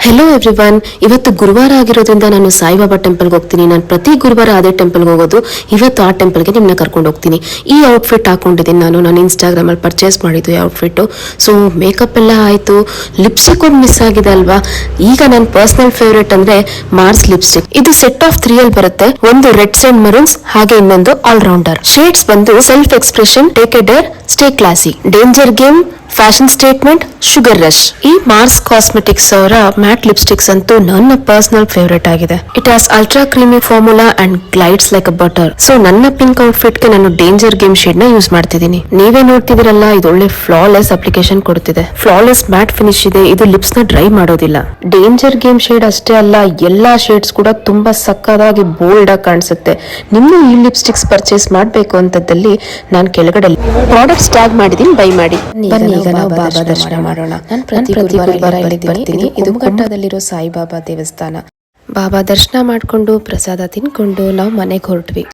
Hello everyone. ಇವತ್ತು ಗುರುವಾರ ಆಗಿರೋದ್ರಿಂದ ನಾನು ಸಾಯಿಬಾಬಾ ಟೆಂಪಲ್ಗೆ ಹೋಗ್ತೀನಿ. ನಾನು ಪ್ರತಿ ಗುರುವಾರ ಅದೇ ಟೆಂಪಲ್ಗೆ ಹೋಗೋದು. ಇವತ್ತು ಆ ಟೆಂಪಲ್ಗೆ ನಿಮ್ಮನ್ನ ಕರ್ಕೊಂಡು ಹೋಗ್ತೀನಿ. ಈ ಔಟ್ಫಿಟ್ ಹಾಕೊಂಡಿದ್ದೀನಿ ನಾನು ಇನ್ಸ್ಟಾಗ್ರಾಮಲ್ಲಿ ಪರ್ಚೇಸ್ ಮಾಡಿದ್ದು ಈ ಔಟ್ಫಿಟ್ಟು. ಸೊ ಮೇಕಪ್ ಎಲ್ಲ ಆಯಿತು, ಲಿಪ್ಸ್ಟಿಕ್ ಒಂದು ಮಿಸ್ ಆಗಿದೆ ಅಲ್ವಾ. ಈಗ ನನ್ನ ಪರ್ಸನಲ್ ಫೇವ್ರೇಟ್ ಅಂದರೆ ಮಾರ್ಸ್ ಲಿಪ್ಸ್ಟಿಕ್. ಇದು ಸೆಟ್ ಆಫ್ 3 ಅಲ್ಲಿ ಬರುತ್ತೆ. ಒಂದು ರೆಡ್ಸ್ ಅಂಡ್ ಮರೂನ್ಸ್, ಹಾಗೆ ಇನ್ನೊಂದು ಆಲ್ರೌಂಡರ್. ಶೇಡ್ಸ್ ಬಂದು self expression, take a dare, stay classy, danger game, fashion statement, sugar rush. ಈ ಮಾರ್ಸ್ ಕಾಸ್ಮೆಟಿಕ್ಸ್ ಅವರ ಮ್ಯಾಟ್ ಲಿಪ್ಸ್ಟಿಕ್ಸ್ ಅಂತೂ ನನ್ನ ಪರ್ಸನಲ್ ಫೇವರೇಟ್ ಆಗಿದೆ. It has ultra creamy formula and glides like a butter. So ನನ್ನ pink outfit ಗೆ ನಾನು danger game shade ನ use ಮಾಡ್ತಿದ್ದೀನಿ. ನೀವೇ ನೋಡ್ತಿದಿರಲ್ಲ, ಇದು ಒಳ್ಳೆ ಫ್ಲಾಲೆಸ್ ಅಪ್ಲಿಕೇಶನ್ ಕೊಡ್ತಿದೆ. ಫ್ಲಾಲೆಸ್ ಮ್ಯಾಟ್ ಫಿನಿಶ್ ಇದೆ. ಇದು ಲಿಪ್ಸ್ ನ ಡ್ರೈ ಮಾಡೋದಿಲ್ಲ. ಡೇಂಜರ್ ಗೇಮ್ ಶೇಡ್ ಅಷ್ಟೇ ಅಲ್ಲ, ಎಲ್ಲಾ ಶೇಡ್ಸ್ ಕೂಡ ತುಂಬಾ ಸಕ್ಕದಾಗಿ ಬೋಲ್ಡ್ ಆಗಿ ಕಾಣಿಸುತ್ತೆ. ನಿಮ್ಗೂ ಈ ಲಿಪ್ಸ್ಟಿಕ್ಸ್ ಪರ್ಚೇಸ್ ಮಾಡಬೇಕು ಅಂತದ್ದಲ್ಲಿ ನಾನು ಕೆಳಗಡೆ ಪ್ರಾಡಕ್ಟ್ಸ್ ಟ್ಯಾಗ್ ಮಾಡಿದೀನಿ, ಬೈ ಮಾಡಿ. ಬನ್ನಿ ಈಗ ನಾವು ಬಾಬಾ ದರ್ಶನ ಮಾಡೋಣ. ನಾನು ಪ್ರತಿ ಗುರುವಾರ ಬರ್ತೀನಿ. ಇದು ಕುಮಟಾದಲ್ಲಿರೋ ಸಾಯಿಬಾಬಾ ದೇವಸ್ಥಾನ. ಬಾಬಾ ದರ್ಶನ ಮಾಡ್ಕೊಂಡು ಪ್ರಸಾದ ತಿನ್ಕೊಂಡು ನಾವು ಮನೆಗೆ ಹೊರಟ್ವಿ.